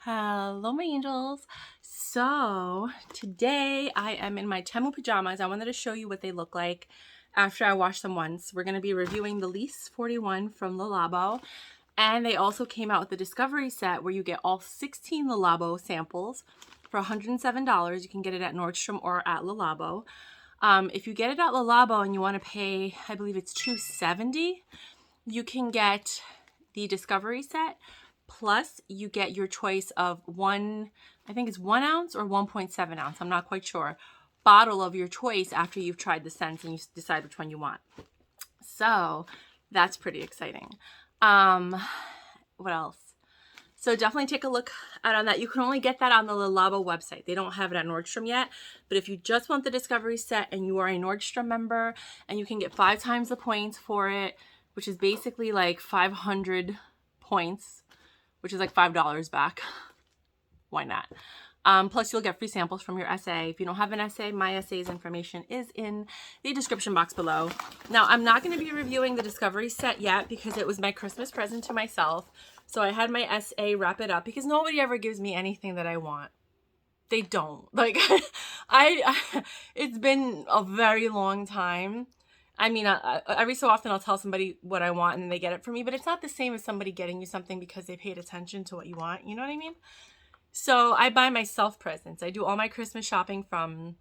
Hello my angels. So today I am in my Temu pajamas. I wanted to show you what they look like after I wash them once. We're going to be reviewing the LYS41 from Labo, and they also came out with the Discovery set where you get all 16 Labo samples for $107. You can get it at Nordstrom or at Labo. If you get it at Labo and you want to pay, I believe it's $270, you can get the Discovery set. Plus, you get your choice of I think it's 1 ounce or 1.7 ounce, I'm not quite sure, bottle of your choice after you've tried the scents and you decide which one you want. So that's pretty exciting. What else? So definitely take a look out on that. You can only get that on the Labo website. They don't have it at Nordstrom yet. But if you just want the Discovery set and you are a Nordstrom member, and you can get 5 times the points for it, which is basically like 500 points, which is like $5 back. Why not? Plus you'll get free samples from your SA. If you don't have an SA, my SA's information is in the description box below. Now, I'm not going to be reviewing the Discovery set yet because it was my Christmas present to myself. So I had my SA wrap it up because nobody ever gives me anything that I want. They don't. Like, it's been a very long time. I mean, every so often I'll tell somebody what I want and then they get it for me, but it's not the same as somebody getting you something because they paid attention to what you want. You know what I mean? So I buy myself presents. I do all my Christmas shopping from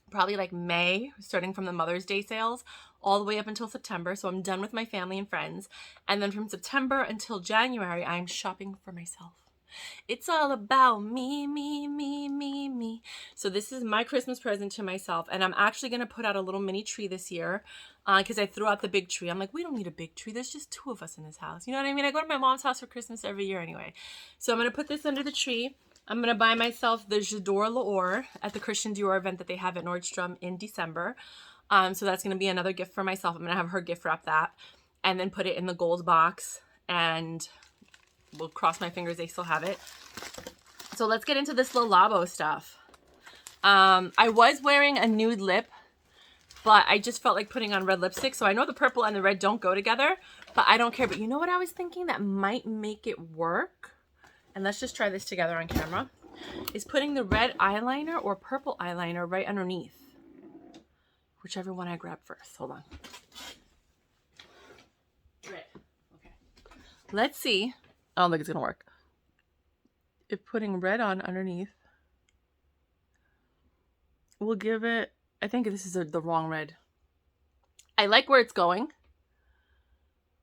probably like May, starting from the Mother's Day sales, all the way up until September. So I'm done with my family and friends. And then from September until January, I'm shopping for myself. It's all about me, me, me, me, me. So this is my Christmas present to myself. And I'm actually going to put out a little mini tree this year because I threw out the big tree. I'm like, we don't need a big tree. There's just 2 of us in this house. You know what I mean? I go to my mom's house for Christmas every year anyway. So I'm going to put this under the tree. I'm going to buy myself the Jadore L'or at the Christian Dior event that they have at Nordstrom in December. So that's going to be another gift for myself. I'm going to have her gift wrap that and then put it in the gold box, and we'll cross my fingers they still have it. So let's get into this Labo stuff. I was wearing a nude lip, but I just felt like putting on red lipstick. So I know the purple and the red don't go together, but I don't care. But you know what I was thinking that might make it work? And let's just try this together on camera. Is putting the red eyeliner or purple eyeliner right underneath. Whichever one I grab first. Hold on. Red. Okay. Let's see. I don't think it's going to work. If putting red on underneath will give it, I think this is the wrong red. I like where it's going.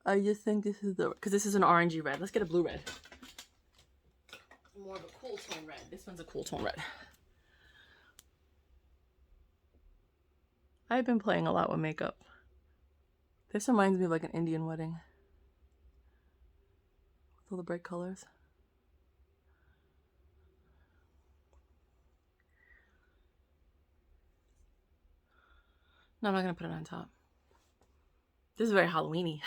I just think this is because this is an orangey red. Let's get a blue red. More of a cool tone red. This one's a cool tone red. I've been playing a lot with makeup. This reminds me of like an Indian wedding. With all the bright colors. No, I'm not going to put it on top. This is very Halloween-y.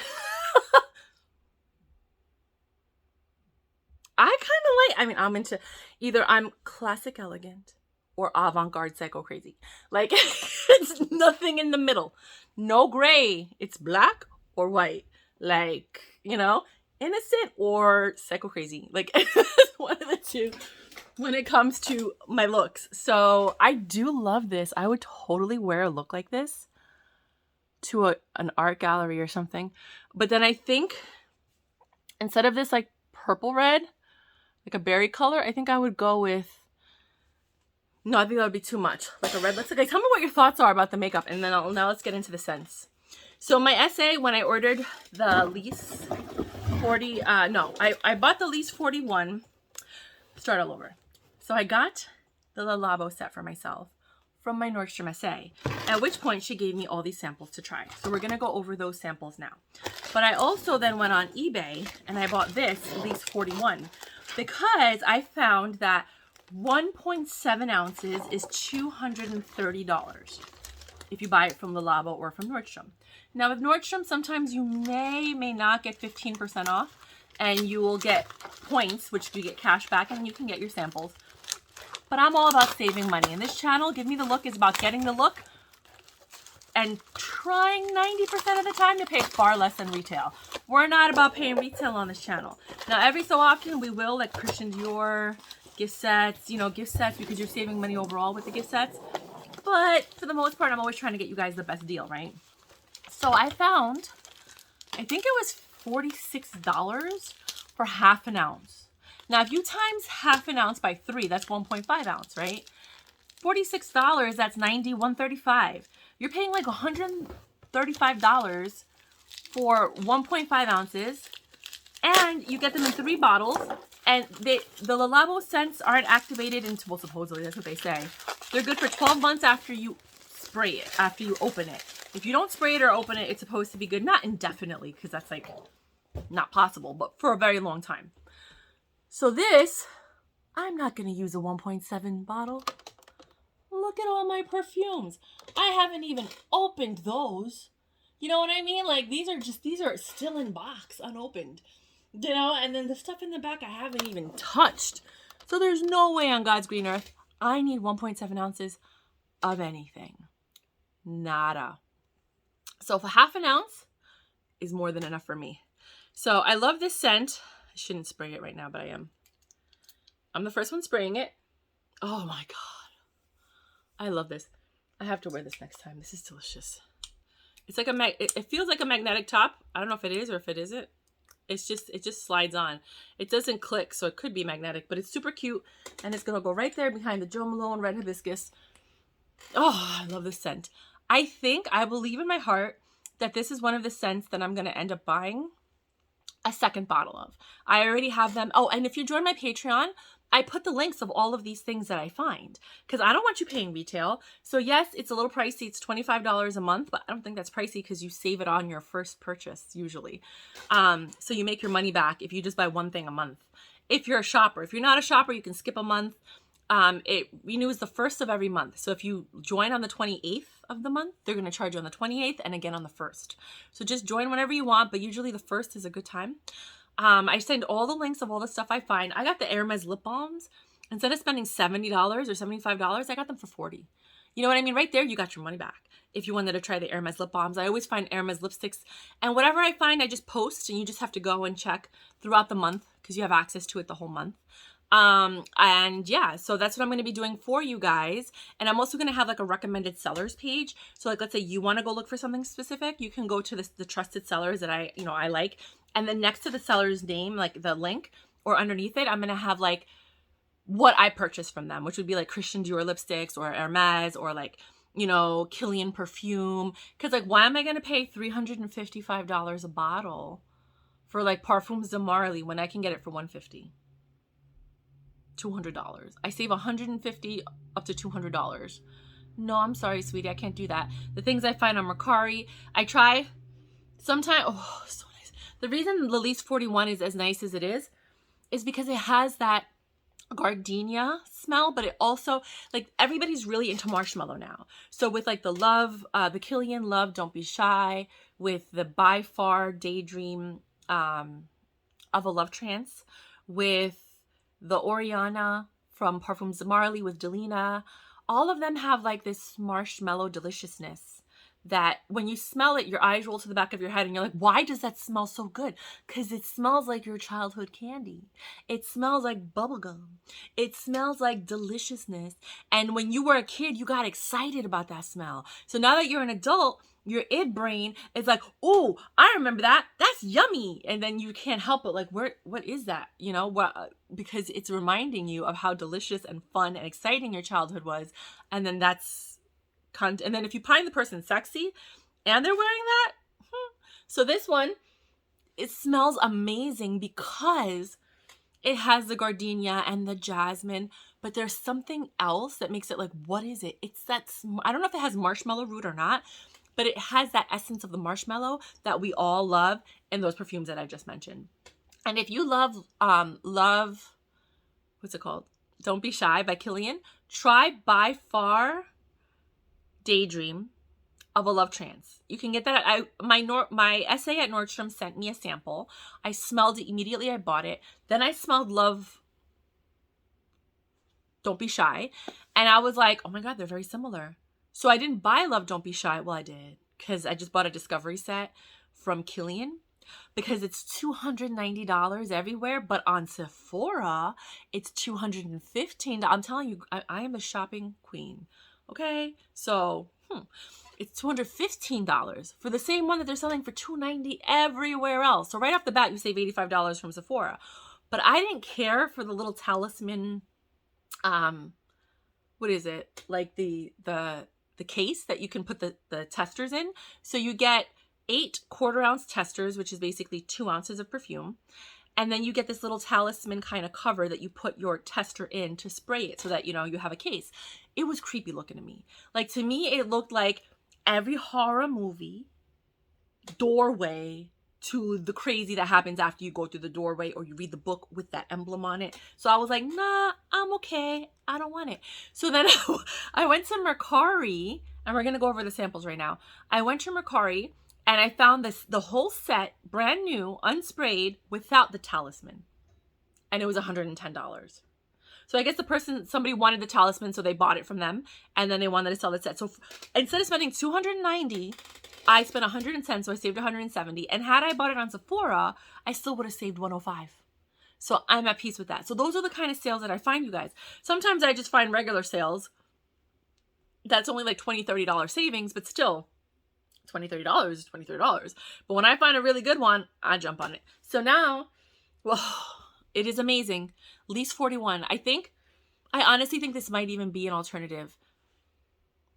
I'm into either I'm classic elegant or avant-garde psycho crazy. Like, it's nothing in the middle. No gray. It's black or white. Like, you know, innocent or psycho crazy. Like, one of the two when it comes to my looks. So I do love this. I would totally wear a look like this to an art gallery or something. But then I think instead of this like purple red, like a berry color, I think I would go with, no, I think that would be too much. Like a red lipstick. Like, tell me what your thoughts are about the makeup, and then now let's get into the scents. So my SA, when I ordered the LYS 40, I bought the LYS 41. Start all over. So I got the Labo set for myself from my Nordstrom SA, at which point she gave me all these samples to try. So we're going to go over those samples now. But I also then went on eBay and I bought this LYS 41 because I found that 1.7 ounces is $230 if you buy it from Labo or from Nordstrom. Now with Nordstrom, sometimes you may not get 15% off, and you will get points, which you get cash back, and you can get your samples. But I'm all about saving money. And this channel, Give Me the Look, is about getting the look and trying 90% of the time to pay far less than retail. we're not about paying retail on this channel. Now, every so often we will, like Christian Dior, gift sets, you know, gift sets, because you're saving money overall with the gift sets. But for the most part, I'm always trying to get you guys the best deal, right? So I found, I think it was $46 for half an ounce. Now, if you times half an ounce by 3, that's 1.5 ounce, right? $46, that's $135. You're paying like $135 for 1.5 ounces, and you get them in 3 bottles. And the Labo scents aren't activated until, well, supposedly that's what they say. They're good for 12 months after you spray it, after you open it. If you don't spray it or open it, it's supposed to be good, not indefinitely, because that's like not possible, but for a very long time. So this, I'm not going to use a 1.7 bottle. Look at all my perfumes. I haven't even opened those. You know what I mean? Like, these are still in box, unopened. You know, and then the stuff in the back I haven't even touched. So there's no way on God's green earth I need 1.7 ounces of anything. Nada. So for half an ounce is more than enough for me. So I love this scent. I shouldn't spray it right now, but I am. I'm the first one spraying it. Oh my God. I love this. I have to wear this next time. This is delicious. It's like it feels like a magnetic top. I don't know if it is or if it isn't. It just slides on. It doesn't click, so it could be magnetic, but it's super cute. And it's gonna go right there behind the Jo Malone Red Hibiscus. Oh, I love this scent. I believe in my heart that this is one of the scents that I'm gonna end up buying a second bottle of. I already have them. Oh, and if you join my Patreon, I put the links of all of these things that I find, because I don't want you paying retail. So yes, it's a little pricey. It's $25 a month, but I don't think that's pricey because you save it on your first purchase usually. So you make your money back if you just buy one thing a month. If you're a shopper. If you're not a shopper, you can skip a month. It renews the 1st of every month. So if you join on the 28th of the month, they're going to charge you on the 28th and again on the 1st. So just join whenever you want, but usually the 1st is a good time. I send all the links of all the stuff I find. I got the Hermes lip balms. Instead of spending $70 or $75, I got them for $40. You know what I mean? Right there, you got your money back. If you wanted to try the Hermes lip balms, I always find Hermes lipsticks. And whatever I find, I just post, and you just have to go and check throughout the month because you have access to it the whole month. And yeah, so that's what I'm going to be doing for you guys. And I'm also going to have like a recommended sellers page. So like, let's say you want to go look for something specific, you can go to the trusted sellers that I like. And then next to the seller's name, like the link or underneath it, I'm going to have like what I purchased from them, which would be like Christian Dior lipsticks or Hermes or like, you know, Kilian perfume. Cause like, why am I going to pay $355 a bottle for like Parfums de Marly when I can get it for $150? $200. I save $150 up to $200. No, I'm sorry, sweetie. I can't do that. The things I find on Mercari, I try sometimes. Oh, so nice. The reason the LYS41 is as nice as it is because it has that gardenia smell, but it also, like, everybody's really into marshmallow now. So with like the Kilian Love, Don't Be Shy, with the by Far Daydream of a Love Trance, with the Oriana from Parfums de Marly with Delina, all of them have like this marshmallow deliciousness that when you smell it, your eyes roll to the back of your head and you're like, why does that smell so good? Because it smells like your childhood candy. It smells like bubblegum. It smells like deliciousness. And when you were a kid, you got excited about that smell. So now that you're an adult, your id brain is like, oh, I remember that. That's yummy. And then you can't help it. Like, what is that? You know, because it's reminding you of how delicious and fun and exciting your childhood was. And then and then if you find the person sexy and they're wearing that, so this one, it smells amazing because it has the gardenia and the jasmine, but there's something else that makes it like, what is it? It's that, I don't know if it has marshmallow root or not, but it has that essence of the marshmallow that we all love in those perfumes that I just mentioned. And if you love, what's it called? Don't Be Shy by Kilian, try By Far Daydream of a Love Trance. You can get that. My SA at Nordstrom sent me a sample. I smelled it immediately. I bought it. Then I smelled Don't Be Shy. And I was like, oh my God, they're very similar. So I didn't buy Love Don't Be Shy. Well, I did, because I just bought a discovery set from Kilian. because it's $290 everywhere, but on Sephora, it's $215. I'm telling you, I am a shopping queen. Okay, so it's $215 for the same one that they're selling for $290 everywhere else. So right off the bat, you save $85 from Sephora. But I didn't care for the little talisman, what is it? Like the case that you can put the testers in. So you get 8 1/4-ounce testers, which is basically 2 ounces of perfume. And then you get this little talisman kind of cover that you put your tester in to spray it so that, you know, you have a case. It was creepy looking to me. Like, to me, it looked like every horror movie doorway to the crazy that happens after you go through the doorway or you read the book with that emblem on it. So I was like, nah, I'm okay. I don't want it. So then I went to Mercari, and we're going to go over the samples right now. I went to Mercari and I found the whole set, brand new, unsprayed, without the talisman. And it was $110. So I guess somebody wanted the talisman, so they bought it from them, and then they wanted to sell the set. So instead of spending $290, I spent $110, so I saved $170. And had I bought it on Sephora, I still would have saved $105. So I'm at peace with that. So those are the kind of sales that I find, you guys. Sometimes I just find regular sales that's only like $20, $30 savings, but still, $20, $30 is $20, $30. But when I find a really good one, I jump on it. So now, well, it is amazing. LYS 41. I honestly think this might even be an alternative.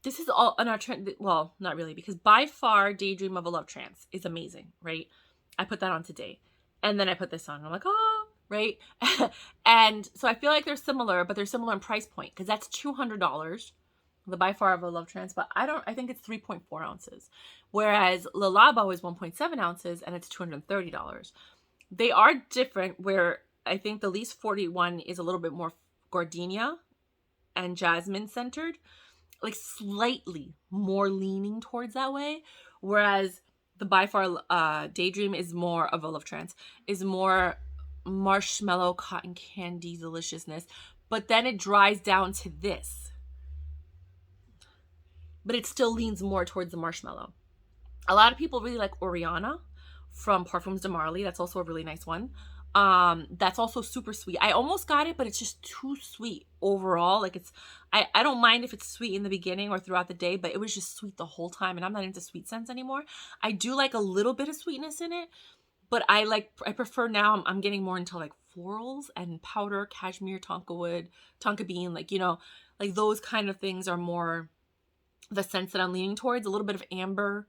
This is all an alternative. Well, not really, because by far, Daydream of a Love Trance is amazing, right? I put that on today. And then I put this on. I'm like, oh, right? And so I feel like they're similar, but they're similar in price point, because that's $200. The By Far of a Love Trance, but I think it's 3.4 ounces. Whereas Le Labo is 1.7 ounces and it's $230. They are different, where I think the LYS 41 is a little bit more gardenia and jasmine centered, like slightly more leaning towards that way. Whereas the By Far Daydream is more of a Love Trance, is more marshmallow, cotton candy deliciousness. But then it dries down to this. But it still leans more towards the marshmallow. A lot of people really like Oriana from Parfums de Marly. That's also a really nice one. That's also super sweet. I almost got it, but it's just too sweet overall. Like, I don't mind if it's sweet in the beginning or throughout the day, but it was just sweet the whole time, and I'm not into sweet scents anymore. I do like a little bit of sweetness in it, but I prefer now, I'm getting more into like florals and powder, cashmere, tonka wood, tonka bean, like, you know, like those kind of things are more the scents that I'm leaning towards. A little bit of amber.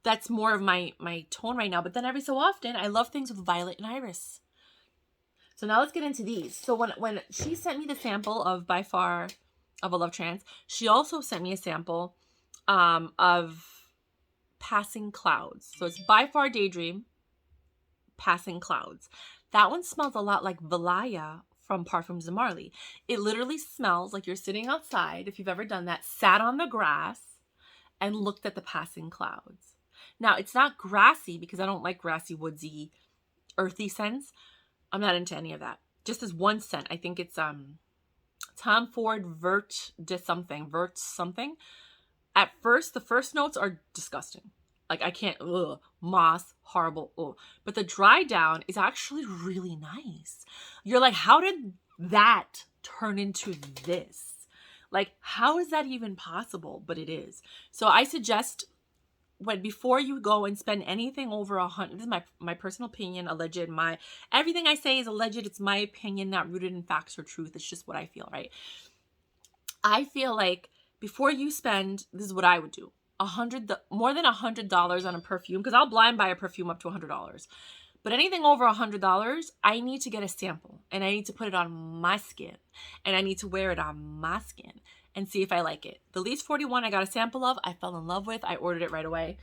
That's more of my tone right now. But then every so often, I love things with violet and iris. So now let's get into these. So when she sent me the sample of By Far of a Love Trance, she also sent me a sample of Passing Clouds. So it's By Far Daydream, Passing Clouds. That one smells a lot like Valaya from Parfums de Marly. It literally smells like you're sitting outside, if you've ever done that, sat on the grass and looked at the passing clouds. Now, it's not grassy, because I don't like grassy, woodsy, earthy scents. I'm not into any of that. Just as one scent. I think it's Tom Ford Vert something. At first, the first notes are disgusting. Like, I can't, moss, horrible, But the dry down is actually really nice. You're like, how did that turn into this? Like, how is that even possible? But it is. So I suggest, before you go and spend anything over $100, this is my personal opinion, alleged, everything I say is alleged. It's my opinion, not rooted in facts or truth. It's just what I feel, right? I feel like before you spend, this is what I would do. More than $100 on a perfume, because I'll blind buy a perfume up to $100. But anything over $100, I need to get a sample, and I need to put it on my skin, and I need to wear it on my skin and see if I like it. The LYS 41 I got a sample of, I fell in love with. I ordered it right away.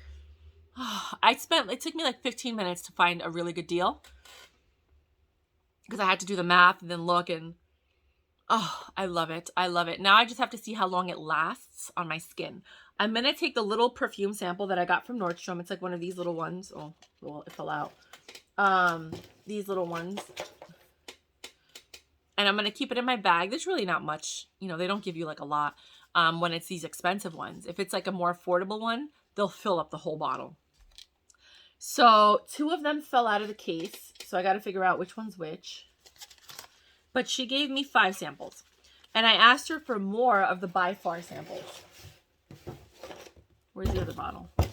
It took me like 15 minutes to find a really good deal, because I had to do the math and then look, and I love it. I love it. Now I just have to see how long it lasts on my skin. I'm going to take the little perfume sample that I got from Nordstrom. It's like one of these little ones. Oh, well, it fell out. These little ones. And I'm going to keep it in my bag. There's really not much. You know, they don't give you like a lot when it's these expensive ones. If it's like a more affordable one, they'll fill up the whole bottle. So 2 of them fell out of the case. So I got to figure out which one's which. But she gave me 5 samples. And I asked her for more of the By Far samples. Where's the other bottle? There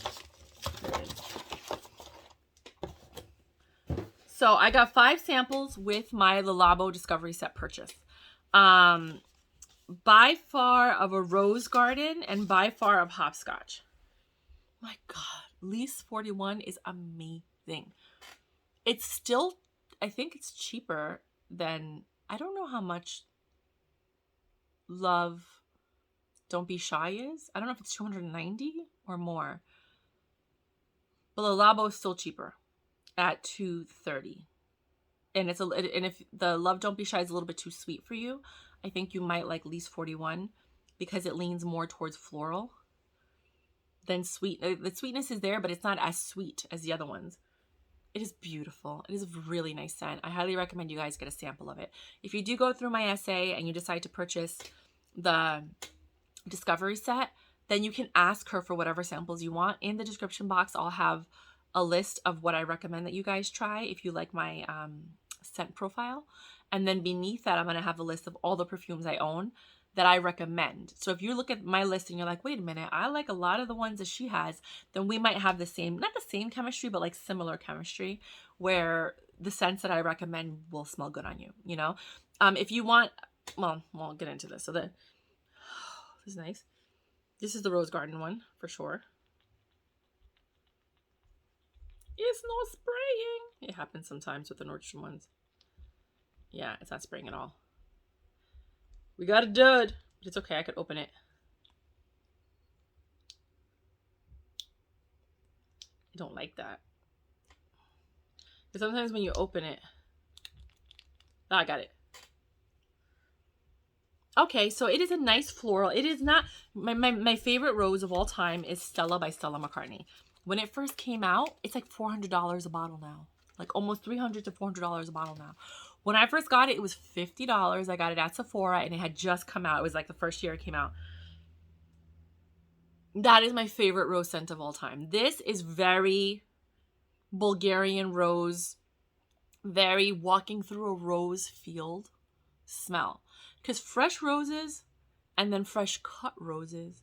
it is. So I got 5 samples with my Labo Discovery Set purchase. By Far of a Rose Garden and By Far of Hopscotch. My God, LYS 41 is amazing. It's still, I think it's cheaper than, I don't know how much Love Don't Be Shy is. I don't know if it's 290 or more. But the Labo is still cheaper at 230. And if the Love Don't Be Shy is a little bit too sweet for you, I think you might like LYS 41 because it leans more towards floral than sweet. The sweetness is there, but it's not as sweet as the other ones. It is beautiful. It is a really nice scent. I highly recommend you guys get a sample of it. If you do go through my essay and you decide to purchase the Discovery Set, then you can ask her for whatever samples you want. In the description box, I'll have a list of what I recommend that you guys try if you like my scent profile. And then beneath that, I'm going to have a list of all the perfumes I own that I recommend. So if you look at my list and you're like, wait a minute, I like a lot of the ones that she has, then we might have the same, not the same chemistry, but like similar chemistry where the scents that I recommend will smell good on you, you know? If you want, well, I'll get into this. So this is nice. This is the Rose Garden one for sure. It's not spraying. It happens sometimes with the Nordstrom ones. Yeah, it's not spraying at all. We got a dud, but it's okay. I could open it. I don't like that. Because sometimes when you open it... Oh, I got it. Okay, so it is a nice floral. It is not... My favorite rose of all time is Stella by Stella McCartney. When it first came out, it's like $400 a bottle now. Like almost $300 to $400 a bottle now. When I first got it, it was $50. I got it at Sephora and it had just come out. It was like the first year it came out. That is my favorite rose scent of all time. This is very Bulgarian rose, very walking through a rose field smell. Because fresh roses and then fresh cut roses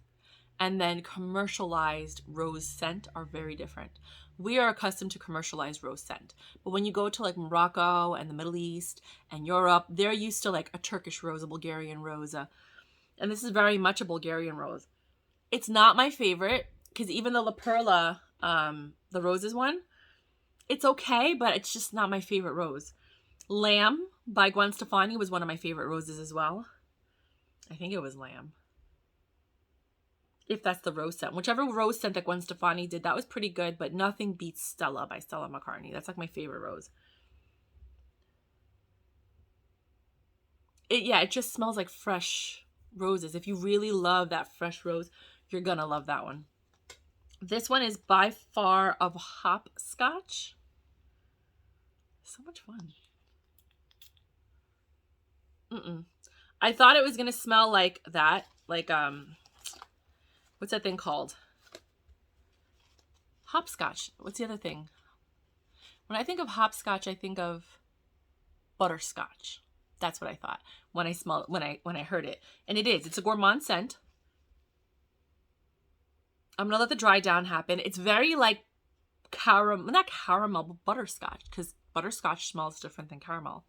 and then commercialized rose scent are very different. We are accustomed to commercialized rose scent. But when you go to like Morocco and the Middle East and Europe, they're used to like a Turkish rose, a Bulgarian rose. And this is very much a Bulgarian rose. It's not my favorite because even the La Perla, the roses one, it's okay, but it's just not my favorite rose. Lamb by Gwen Stefani was one of my favorite roses as well. I think it was Lamb. If that's the rose scent. Whichever rose scent that Gwen Stefani did, that was pretty good, but nothing beats Stella by Stella McCartney. That's like my favorite rose. It just smells like fresh roses. If you really love that fresh rose, you're gonna love that one. This one is By Far of Hopscotch. So much fun. I thought it was gonna smell like that, like what's that thing called? Hopscotch. What's the other thing? When I think of hopscotch, I think of butterscotch. That's what I thought when I smelled when I heard it. And it is. It's a gourmand scent. I'm gonna let the dry down happen. It's very like caramel, not caramel, but butterscotch, because butterscotch smells different than caramel.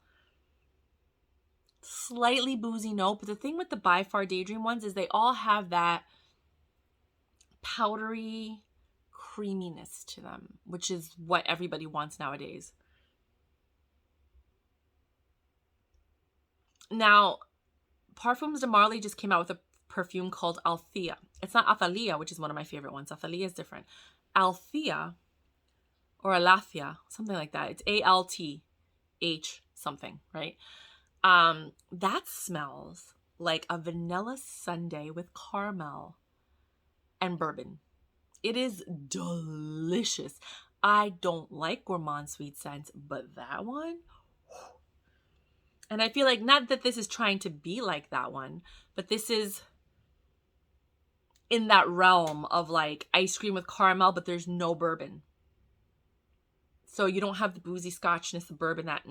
Slightly boozy note, but the thing with the By Far Daydream ones is they all have that powdery creaminess to them, which is what everybody wants nowadays. Now, Parfums de Marly just came out with a perfume called Althea. It's not Athalia, which is one of my favorite ones. Athalia is different. Althea or Alathea, something like that. It's A-L-T-H something, right? That smells like a vanilla sundae with caramel and bourbon. It is delicious. I don't like gourmand sweet scents, but that one, and I feel like not that this is trying to be like that one, but this is in that realm of like ice cream with caramel, but there's no bourbon. So you don't have the boozy scotchness, the bourbon, that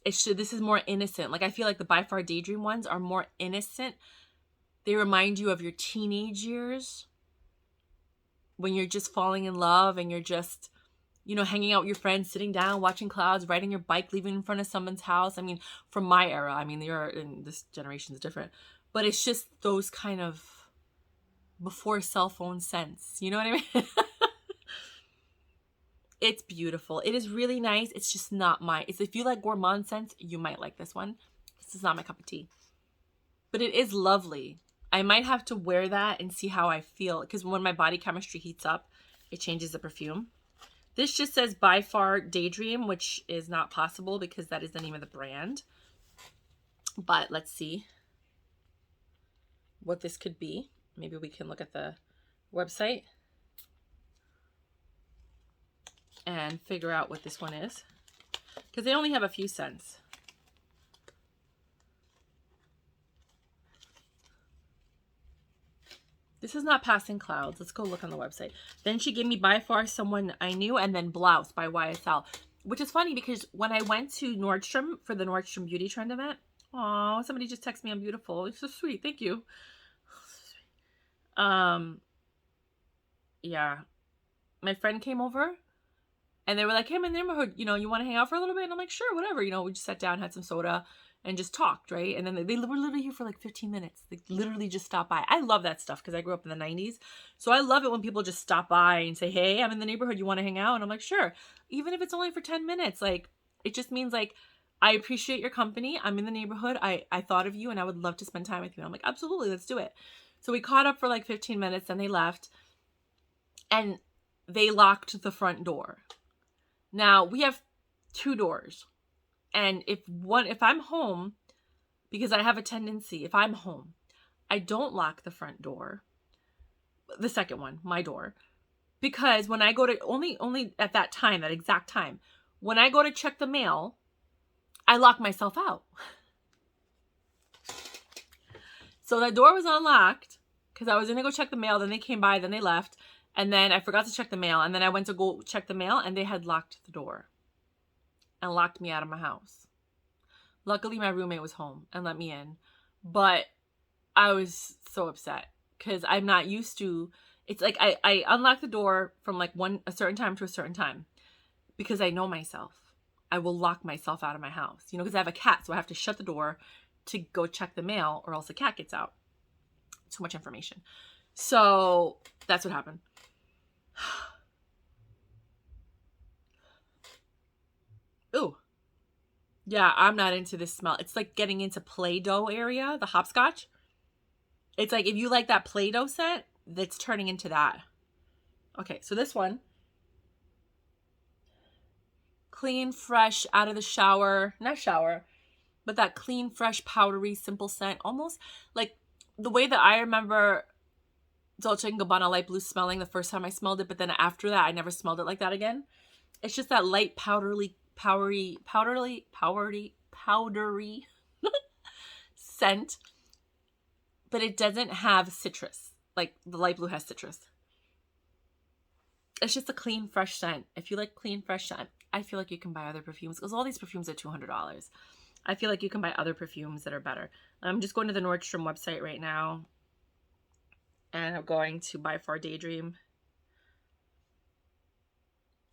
this is more innocent. Like I feel like the By Far Daydream ones are more innocent. They remind you of your teenage years when you're just falling in love and you're just, you know, hanging out with your friends, sitting down, watching clouds, riding your bike, leaving in front of someone's house. I mean, from my era, I mean, this generation is different, but it's just those kind of before cell phone scents. You know what I mean? It's beautiful. It is really nice. It's just not if you like gourmand scents, you might like this one. This is not my cup of tea, but it is lovely. I might have to wear that and see how I feel, because when my body chemistry heats up, it changes the perfume. This just says By Far Daydream, which is not possible because that is the name of the brand. But let's see what this could be. Maybe we can look at the website and figure out what this one is, because they only have a few scents. This is not Passing Clouds. Let's go look on the website. Then she gave me By Far Someone I Knew, and then Blouse by YSL, which is funny because when I went to Nordstrom for the Nordstrom Beauty Trend event, oh, somebody just texted me I'm beautiful. It's so sweet. Thank you. Yeah, my friend came over and they were like, hey, I'm in the neighborhood, you know, you want to hang out for a little bit? And I'm like, sure, whatever. You know, we just sat down, had some soda, and just talked, right? And then they were literally here for like 15 minutes. They literally just stopped by. I love that stuff because I grew up in the 90s. So I love it when people just stop by and say, hey, I'm in the neighborhood. You want to hang out? And I'm like, sure. Even if it's only for 10 minutes, like, it just means like, I appreciate your company. I'm in the neighborhood. I thought of you and I would love to spend time with you. And I'm like, absolutely, let's do it. So we caught up for like 15 minutes and they left and they locked the front door. Now we have 2 doors. And if I'm home, because I have a tendency, if I'm home, I don't lock the front door, the second one, my door, because when I go to, only at that time, that exact time, when I go to check the mail, I lock myself out. So the door was unlocked because I was going to go check the mail. Then they came by, then they left. And then I forgot to check the mail. And then I went to go check the mail and they had locked the door and locked me out of my house. Luckily, my roommate was home and let me in. But I was so upset because I'm not used to, it's like I unlock the door from like a certain time to a certain time because I know myself. I will lock myself out of my house, you know, because I have a cat. So I have to shut the door to go check the mail or else the cat gets out. Too much information. So that's what happened. Ooh. Yeah, I'm not into this smell. It's like getting into Play-Doh area, the hopscotch. It's like if you like that Play-Doh scent, that's turning into that. Okay, so this one. Clean, fresh, out of the shower. Not shower, but that clean, fresh, powdery, simple scent. Almost like the way that I remember Dolce & Gabbana Light Blue smelling the first time I smelled it, but then after that, I never smelled it like that again. It's just that light, powdery scent, but it doesn't have citrus. Like the Light Blue has citrus. It's just a clean, fresh scent. If you like clean, fresh scent, I feel like you can buy other perfumes because all these perfumes are $200. I feel like you can buy other perfumes that are better. I'm just going to the Nordstrom website right now. And I'm going to By Far Daydream.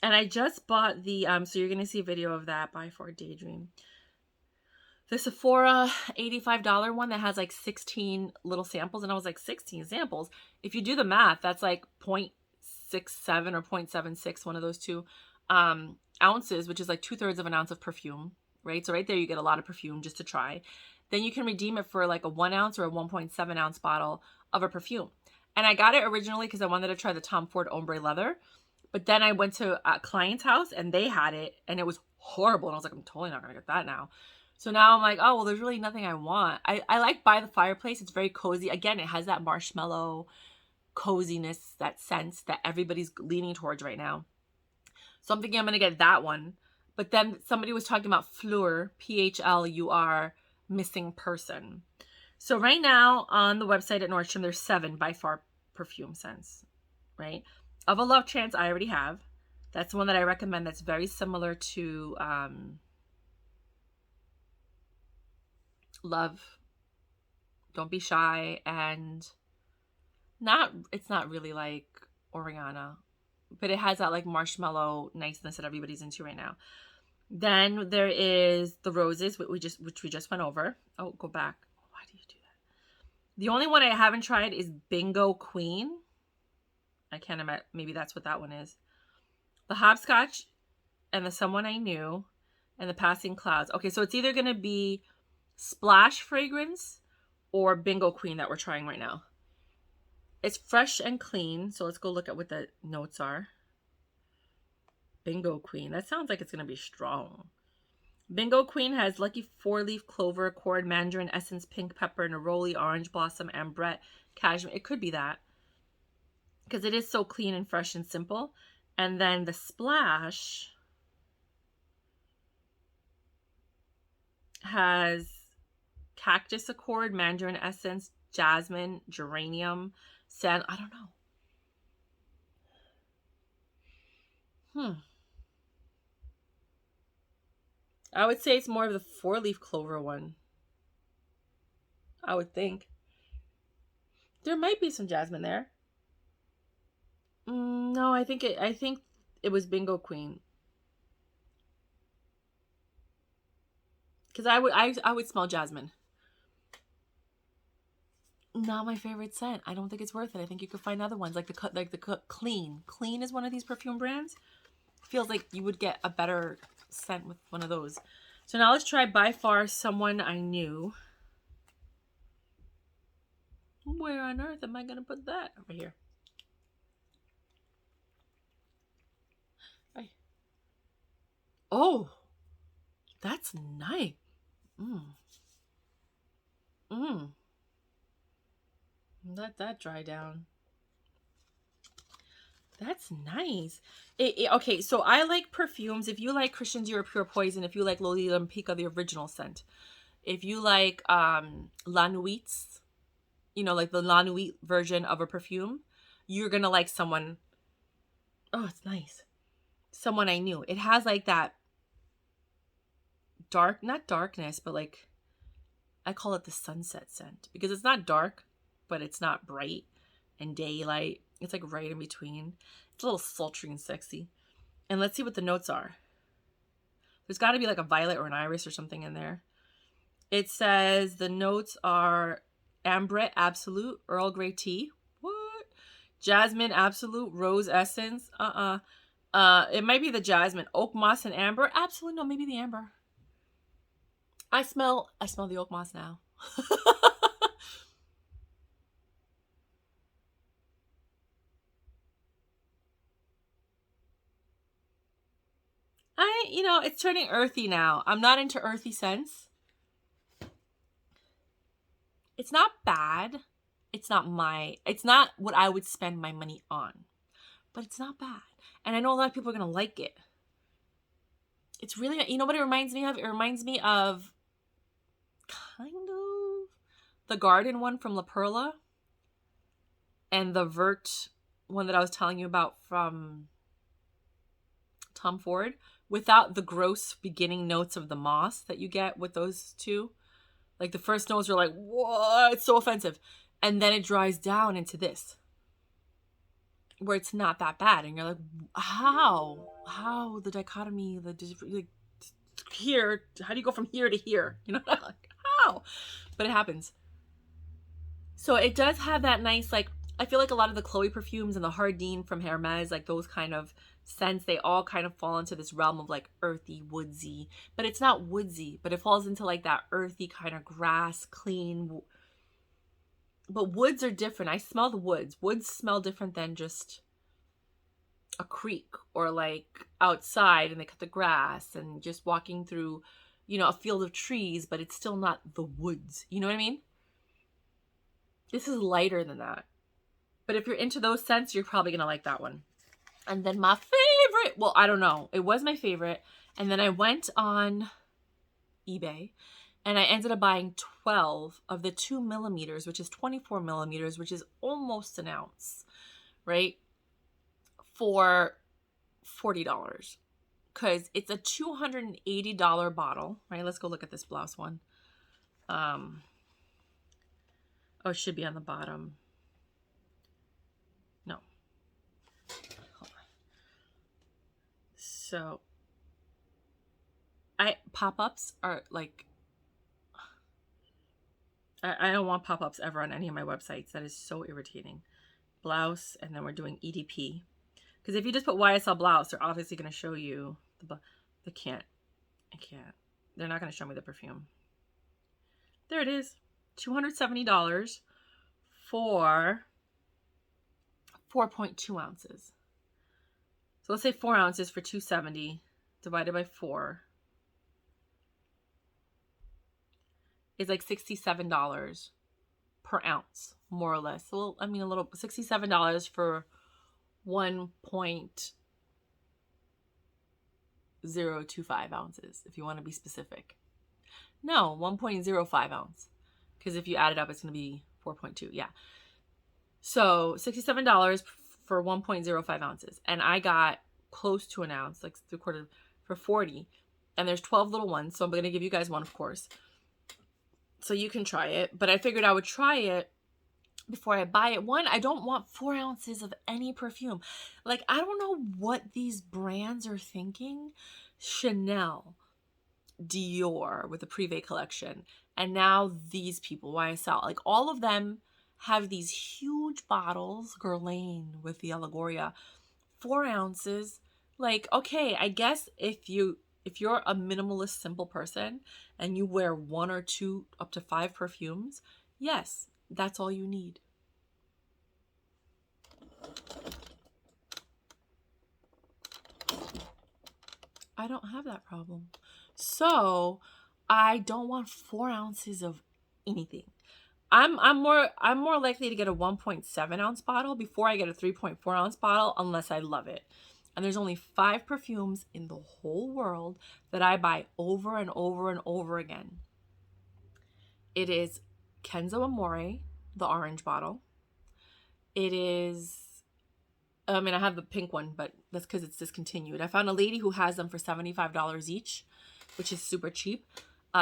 And I just bought the, so you're going to see a video of that, By Far Daydream. The Sephora $85 one that has like 16 little samples. And I was like, 16 samples? If you do the math, that's like 0.67 or 0.76, one of those two ounces, which is like 2/3 of an ounce of perfume, right? So right there, you get a lot of perfume just to try. Then you can redeem it for like a 1 ounce or a 1.7 ounce bottle of a perfume. And I got it originally because I wanted to try the Tom Ford Ombre Leather. But then I went to a client's house and they had it and it was horrible. And I was like, I'm totally not going to get that now. So now I'm like, oh, well, there's really nothing I want. I like By the Fireplace. It's very cozy. Again, it has that marshmallow coziness, that sense that everybody's leaning towards right now. So I'm thinking I'm going to get that one. But then somebody was talking about Fleur, PHLUR, missing person. So right now on the website at Nordstrom, there's 7 By Far perfume scents, right? Of a Love Chance, I already have. That's the one that I recommend. That's very similar to Love, Don't Be Shy, and it's not really like Oriana, but it has that like marshmallow niceness that everybody's into right now. Then there is the Roses, which we just went over. Oh, go back. Why do you do that? The only one I haven't tried is Bingo Queen. I can't imagine. Maybe that's what that one is. The Hopscotch and the Someone I Knew and the Passing Clouds. Okay, so it's either going to be Splash Fragrance or Bingo Queen that we're trying right now. It's fresh and clean, so let's go look at what the notes are. Bingo Queen. That sounds like it's going to be strong. Bingo Queen has Lucky 4-leaf clover, accord, mandarin essence, pink pepper, neroli, orange blossom, ambrette, cashmere. It could be that because it is so clean and fresh and simple. And then the Splash has cactus accord, mandarin essence, jasmine, geranium, sand. I don't know. I would say it's more of the 4-leaf clover one. I would think. There might be some jasmine there. No, I think it was Bingo Queen. Because I would smell jasmine. Not my favorite scent. I don't think it's worth it. I think you could find other ones like the Clean. Clean is one of these perfume brands. Feels like you would get a better scent with one of those. So now let's try By Far Someone I Knew. Where on earth am I going to put that? Over here. Oh, that's nice. Let that dry down. That's nice. Okay, so I like perfumes. If you like Christian Dior Pure Poison, if you like Lolita and Pica, the original scent, if you like La Nuit's, you know, like the La Nuit version of a perfume, you're gonna like Someone. Oh, it's nice. Someone I Knew. It has like that dark, not darkness, but like I call it the sunset scent because it's not dark, but it's not bright and daylight. It's like right in between. It's a little sultry and sexy. And let's see what the notes are. There's got to be like a violet or an iris or something in there. It says the notes are ambrette absolute, Earl Grey tea. What? Jasmine absolute, rose essence. It might be the jasmine, oak moss and amber. Absolutely no, maybe the amber. I smell the oak moss now. It's turning earthy now. I'm not into earthy scents. It's not bad. It's not what I would spend my money on. But it's not bad. And I know a lot of people are going to like it. It's really, you know what it reminds me of? It reminds me of kind of the Garden one from La Perla and the Vert one that I was telling you about from Tom Ford, without the gross beginning notes of the moss that you get with those two. Like the first notes are like, what? It's so offensive. And then it dries down into this, where it's not that bad. And you're like, how the dichotomy, like here, how do you go from here to here? You know, like, how? But it happens. So it does have that nice, like, I feel like a lot of the Chloe perfumes and the Hardin from Hermes, like those kind of scents, they all kind of fall into this realm of like earthy, woodsy, but it's not woodsy, but it falls into like that earthy kind of grass, clean. But woods are different. I smell the woods. Woods smell different than just a creek or like outside and they cut the grass and just walking through, a field of trees, but it's still not the woods. You know what I mean? This is lighter than that. But if you're into those scents, you're probably going to like that one. And then my favorite, well, I don't know. It was my favorite. And then I went on eBay and I ended up buying 12 of the 2 millimeters, which is 24 millimeters, which is almost an ounce, right? For $40 because it's a $280 bottle, right? Let's go look at this blouse one. Oh, it should be on the bottom. No. Hold on. So, pop-ups are like, I don't want pop-ups ever on any of my websites. That is so irritating. Blouse, and then we're doing EDP. Because if you just put YSL blouse, they're obviously going to show you I can't. They're not going to show me the perfume. There it is. $270 for 4.2 ounces. So let's say 4 ounces for $270 divided by 4 is like $67 per ounce, more or less. So, I mean, a little, $67 for 1.025 ounces, if you want to be specific. No, 1.05 ounce. Because if you add it up, it's going to be 4.2. Yeah. So $67 for 1.05 ounces. And I got close to an ounce, like 3/4 for $40. And there's 12 little ones. So I'm going to give you guys one, of course. So you can try it. But I figured I would try it before I buy it. One, I don't want 4 ounces of any perfume. Like, I don't know what these brands are thinking. Chanel, Dior with the Privé collection, and now these people, YSL, like all of them have these huge bottles. Guerlain with the Allegoria, 4 ounces. Like, okay, I guess if you're a minimalist, simple person and you wear 1 or 2 up to 5 perfumes, yes, that's all you need. I don't have that problem. So I don't want 4 ounces of anything. I'm more likely to get a 1.7 ounce bottle before I get a 3.4 ounce bottle, unless I love it. And there's only 5 perfumes in the whole world that I buy over and over and over again. It is Kenzo Amore, the orange bottle. It is, I mean, I have the pink one, but that's because it's discontinued. I found a lady who has them for $75 each, which is super cheap.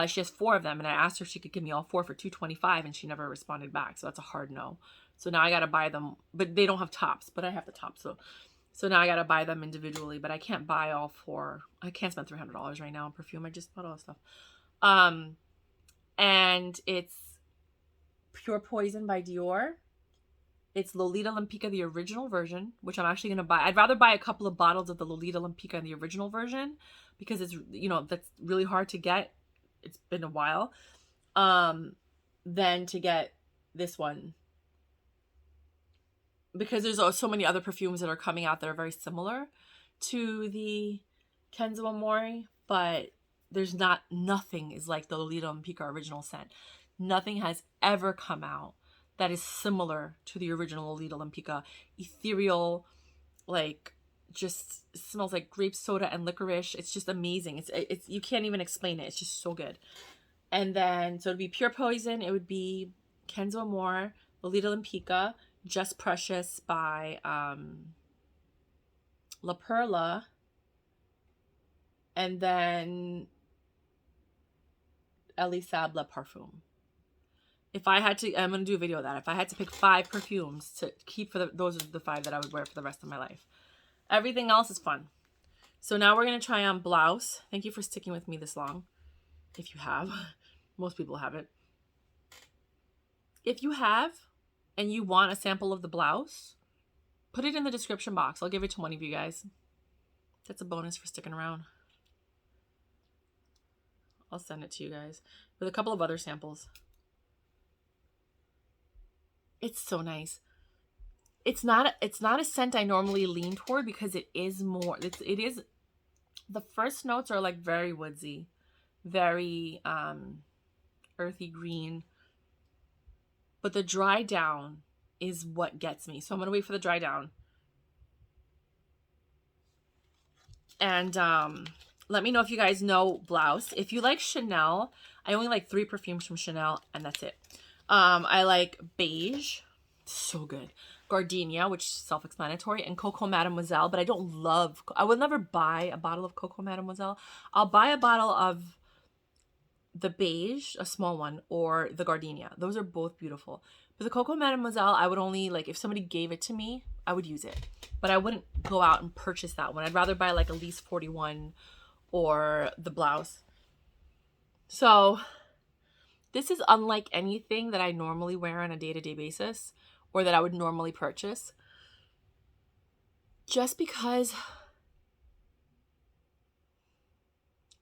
She has 4 of them, and I asked her if she could give me all 4 for $225, and she never responded back. So that's a hard no. So now I got to buy them, but they don't have tops, but I have the tops. So now I got to buy them individually, but I can't buy all 4. I can't spend $300 right now on perfume. I just bought all this stuff. And it's Pure Poison by Dior. It's Lolita Lampica, the original version, which I'm actually going to buy. I'd rather buy a couple of bottles of the Lolita Lampica in the original version because it's, you know, that's really hard to get. It's been a while. Than to get this one. Because there's so many other perfumes that are coming out that are very similar to the Kenzo Amore, but there's nothing is like the Lolita Lampica original scent. Nothing has ever come out that is similar to the original Lolita Lampica. Ethereal, like, just smells like grape soda and licorice. It's just amazing. It's you can't even explain it. It's just so good. And then, so it'd be Pure Poison. It would be Kenzo Amore, Lolita Lampica, Just Precious by La Perla, and then Elisab Parfum. If I had to, I'm going to do a video of that. If I had to pick 5 perfumes to keep for those are the 5 that I would wear for the rest of my life. Everything else is fun. So now we're going to try on Blouse. Thank you for sticking with me this long. If you have. Most people haven't. If you have, and you want a sample of the blouse, put it in the description box. I'll give it to one of you guys. That's a bonus for sticking around. I'll send it to you guys with a couple of other samples. It's so nice. It's not a scent I normally lean toward because it is more, it is, the first notes are like very woodsy, very earthy green. But the dry down is what gets me. So I'm going to wait for the dry down. And let me know if you guys know Blouse. If you like Chanel, I only like 3 perfumes from Chanel, and that's it. I like Beige. So good. Gardenia, which is self-explanatory, and Coco Mademoiselle, but I don't love, I would never buy a bottle of Coco Mademoiselle. I'll buy a bottle of the Beige, a small one, or the Gardenia. Those are both beautiful. But the Coco Mademoiselle, I would only, like, if somebody gave it to me, I would use it. But I wouldn't go out and purchase that one. I'd rather buy like a LYS 41 or the Blouse. So this is unlike anything that I normally wear on a day-to-day basis or that I would normally purchase. Just because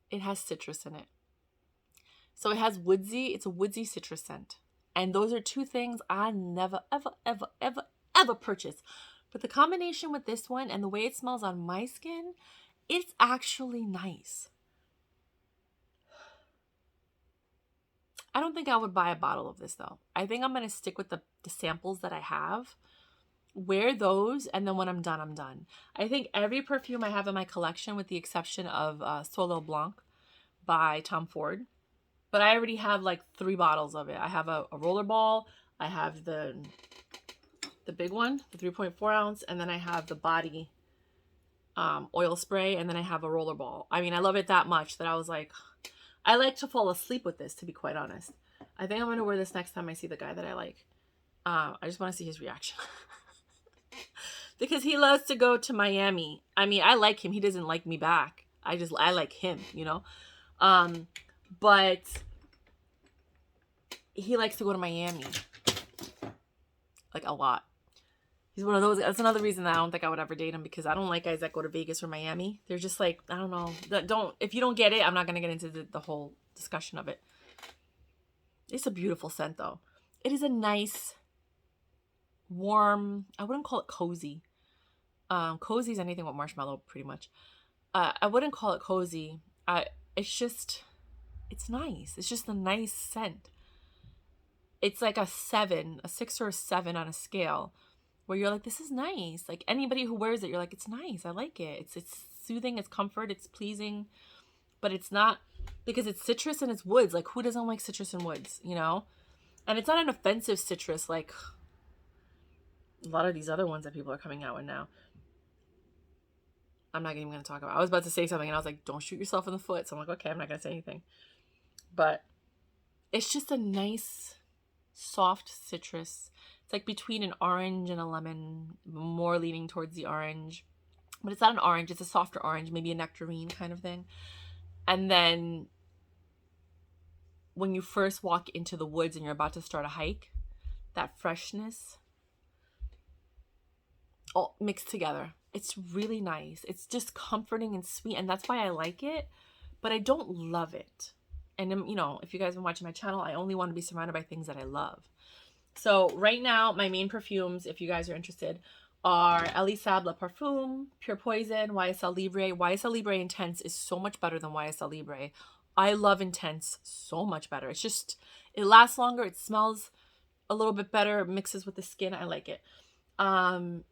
it has citrus in it. So it has woodsy, it's a woodsy citrus scent. And those are two things I never, ever, ever, ever, ever purchase. But the combination with this one and the way it smells on my skin, it's actually nice. I don't think I would buy a bottle of this though. I think I'm going to stick with the samples that I have, wear those, and then when I'm done, I'm done. I think every perfume I have in my collection, with the exception of Solo Blanc by Tom Ford, but I already have like 3 bottles of it. I have a rollerball, I have the big one, the 3.4 ounce, and then I have the body oil spray, and then I have a rollerball. I mean, I love it that much that I was like, I like to fall asleep with this, to be quite honest. I think I'm going to wear this next time I see the guy that I like. I just want to see his reaction. Because he loves to go to Miami. I mean, I like him. He doesn't like me back. I like him, you know? But he likes to go to Miami. Like, a lot. He's one of those. That's another reason that I don't think I would ever date him, because I don't like guys that go to Vegas or Miami. They're just like, I don't know. If you don't get it, I'm not going to get into the whole discussion of it. It's a beautiful scent, though. It is a nice, warm, I wouldn't call it cozy. Cozy is anything with marshmallow, pretty much. I wouldn't call it cozy. It's nice. It's just a nice scent. It's like a 6 or a 7 on a scale, where you're like, this is nice. Like, anybody who wears it, you're like, it's nice. I like it. It's soothing. It's comfort. It's pleasing. But it's not, because it's citrus and it's woods. Like, who doesn't like citrus and woods, you know? And it's not an offensive citrus like a lot of these other ones that people are coming out with now. I'm not even going to talk about it. I was about to say something and I was like, don't shoot yourself in the foot. So I'm like, okay, I'm not going to say anything. But it's just a nice, soft citrus. It's like between an orange and a lemon, more leaning towards the orange. But it's not an orange, it's a softer orange, maybe a nectarine kind of thing. And then when you first walk into the woods and you're about to start a hike, that freshness all mixed together. It's really nice. It's just comforting and sweet, and that's why I like it, but I don't love it. And, you know, if you guys have been watching my channel, I only want to be surrounded by things that I love. So right now, my main perfumes, if you guys are interested, are Elie Sable Parfum, Pure Poison, YSL Libre. YSL Libre Intense is so much better than YSL Libre. I love Intense so much better. It's just, it lasts longer. It smells a little bit better. It mixes with the skin. I like it.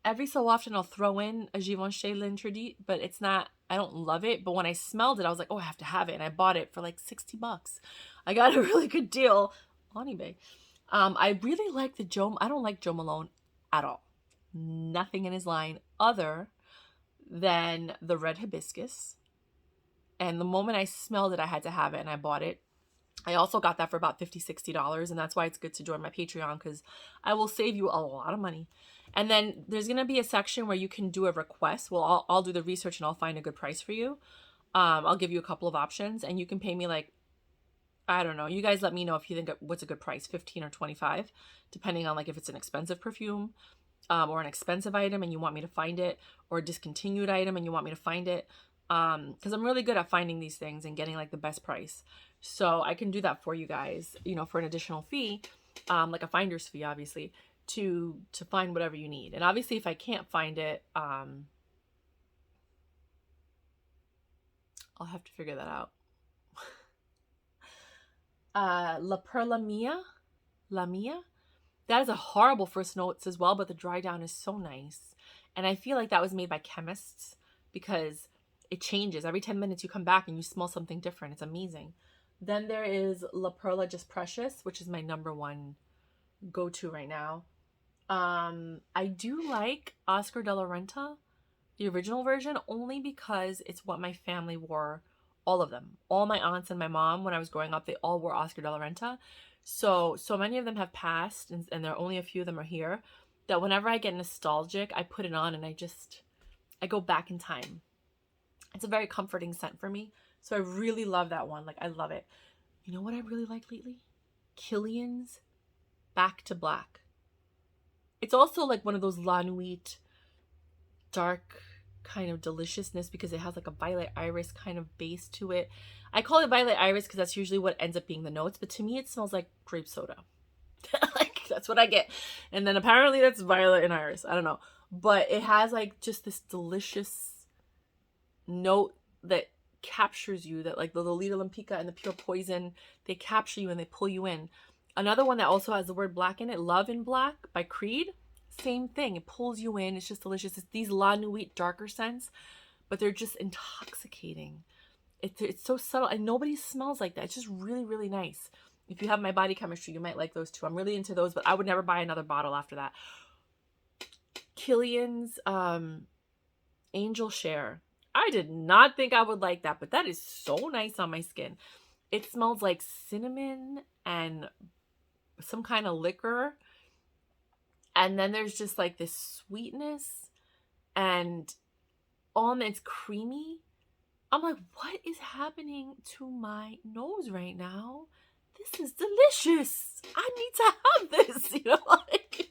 Every so often I'll throw in a Givenchy L'Interdit, but it's not, I don't love it. But when I smelled it, I was like, oh, I have to have it. And I bought it for like $60. I got a really good deal on eBay. I really like the Joe, I don't like Joe Malone at all. Nothing in his line other than the red hibiscus. And the moment I smelled it, I had to have it and I bought it. I also got that for about $50, $60. And that's why it's good to join my Patreon, because I will save you a lot of money. And then there's going to be a section where you can do a request. Well, I'll do the research and I'll find a good price for you. I'll give you a couple of options and you can pay me like, I don't know. You guys let me know if you think what's a good price, 15 or 25, depending on like if it's an expensive perfume or an expensive item and you want me to find it, or a discontinued item and you want me to find it. Because I'm really good at finding these things and getting like the best price. So I can do that for you guys, you know, for an additional fee, like a finder's fee, obviously, to find whatever you need. And obviously if I can't find it, I'll have to figure that out. La Perla Mia, that is a horrible first notes as well, but the dry down is so nice. And I feel like that was made by chemists, because it changes every 10 minutes. You come back and you smell something different. It's amazing. Then there is La Perla Just Precious, which is my #1 go-to right now. I do like Oscar de la Renta, the original version, only because it's what my family wore. All of them, all my aunts and my mom, when I was growing up, they all wore Oscar de la Renta. So many of them have passed, and there are only a few of them are here, that whenever I get nostalgic, I put it on and I go back in time. It's a very comforting scent for me. So I really love that one. Like, I love it. You know what I really like lately? Kilian's Back to Black. It's also like one of those La Nuit dark kind of deliciousness because it has like a violet iris kind of base to it. I call it violet iris because that's usually what ends up being the notes, but to me it smells like grape soda. Like, that's what I get. And then apparently that's violet and iris. I don't know. But it has like just this delicious note that captures you, that like the Lolita Lampica and the Pure Poison, they capture you and they pull you in. Another one that also has the word black in it, Love in Black by Creed. Same thing. It pulls you in. It's just delicious. It's these La Nuit darker scents, but they're just intoxicating. It's so subtle and nobody smells like that. It's just really, really nice. If you have My Body Chemistry, you might like those too. I'm really into those, but I would never buy another bottle after that. Kilian's Angel Share. I did not think I would like that, but that is so nice on my skin. It smells like cinnamon and some kind of liquor. And then there's just like this sweetness and it's creamy. I'm like, what is happening to my nose right now? This is delicious. I need to have this, you know, like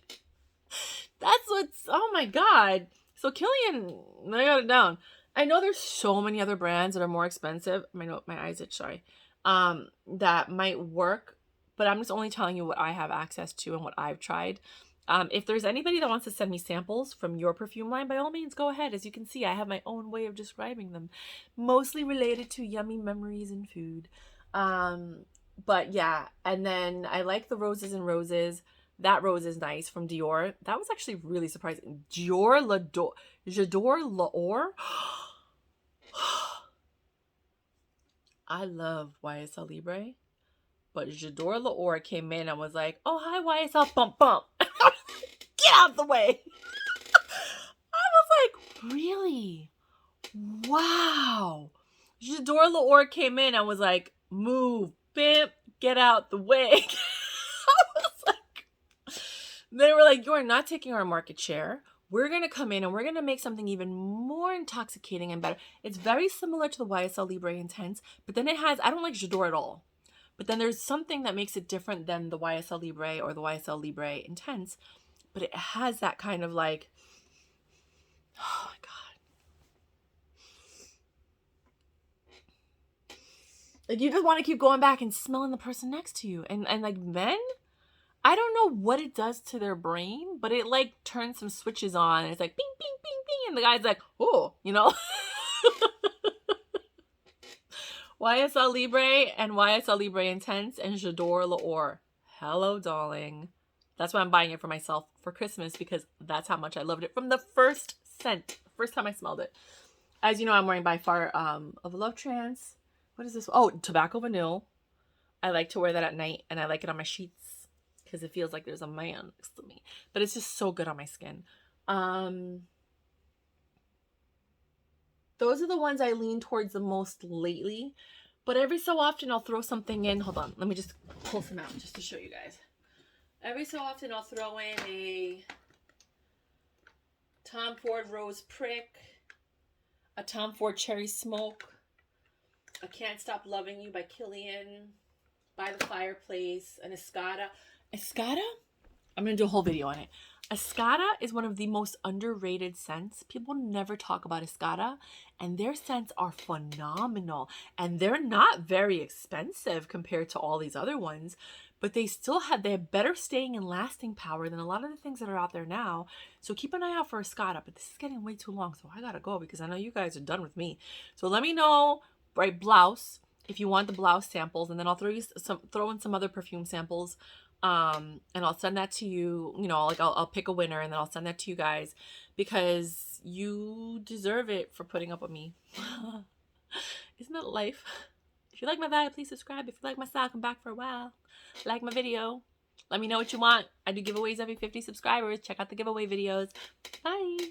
that's what's, oh my God. So Kilian, I got it down. I know there's so many other brands that are more expensive. My eyes itch, sorry. That might work, but I'm just only telling you what I have access to and what I've tried. If there's anybody that wants to send me samples from your perfume line, by all means, go ahead. As you can see, I have my own way of describing them, mostly related to yummy memories and food. But yeah, and then I like the Roses and Roses. That rose is nice from Dior. That was actually really surprising. Jadore L'or. I love YSL Libre, but Jadore L'or came in and was like, "Oh, hi YSL, bump bump." Get out the way. I was like, really? Wow. Jadore L'or came in and was like, move, bimp, get out the way. I was like, they were like, you're not taking our market share. We're going to come in and we're going to make something even more intoxicating and better. It's very similar to the YSL Libre Intense, but then it has, I don't like Jadore at all. But then there's something that makes it different than the YSL Libre or the YSL Libre Intense. But it has that kind of like, oh my God. Like, you just want to keep going back and smelling the person next to you. And like men, I don't know what it does to their brain, but it like turns some switches on. And it's like, bing, bing, bing, bing. And the guy's like, oh, you know. YSL Libre and YSL Libre Intense and Jadore L'or. Hello, darling. That's why I'm buying it for myself for Christmas, because that's how much I loved it from the first scent, first time I smelled it. As you know, I'm wearing by far of Love Trance. What is this? Oh, Tobacco Vanille. I like to wear that at night, and I like it on my sheets because it feels like there's a man next to me. But it's just so good on my skin. Those are the ones I lean towards the most lately. But every so often I'll throw something in. Hold on. Let me just pull some out just to show you guys. Every so often I'll throw in a Tom Ford Rose Prick, a Tom Ford Cherry Smoke, a Can't Stop Loving You by Kilian, By the Fireplace, an Escada. Escada? I'm going to do a whole video on it. Escada is one of the most underrated scents. People never talk about Escada, and their scents are phenomenal. And they're not very expensive compared to all these other ones, but they have better staying and lasting power than a lot of the things that are out there now. So keep an eye out for Escada, but this is getting way too long, so I gotta go because I know you guys are done with me. So let me know, right, Blouse, if you want the Blouse samples, and then I'll throw in some other perfume samples. And I'll send that to you, you know, like I'll pick a winner and then I'll send that to you guys because you deserve it for putting up with me. Isn't that life? If you like my vibe, please subscribe. If you like my style, come back for a while. Like my video. Let me know what you want. I do giveaways every 50 subscribers. Check out the giveaway videos. Bye.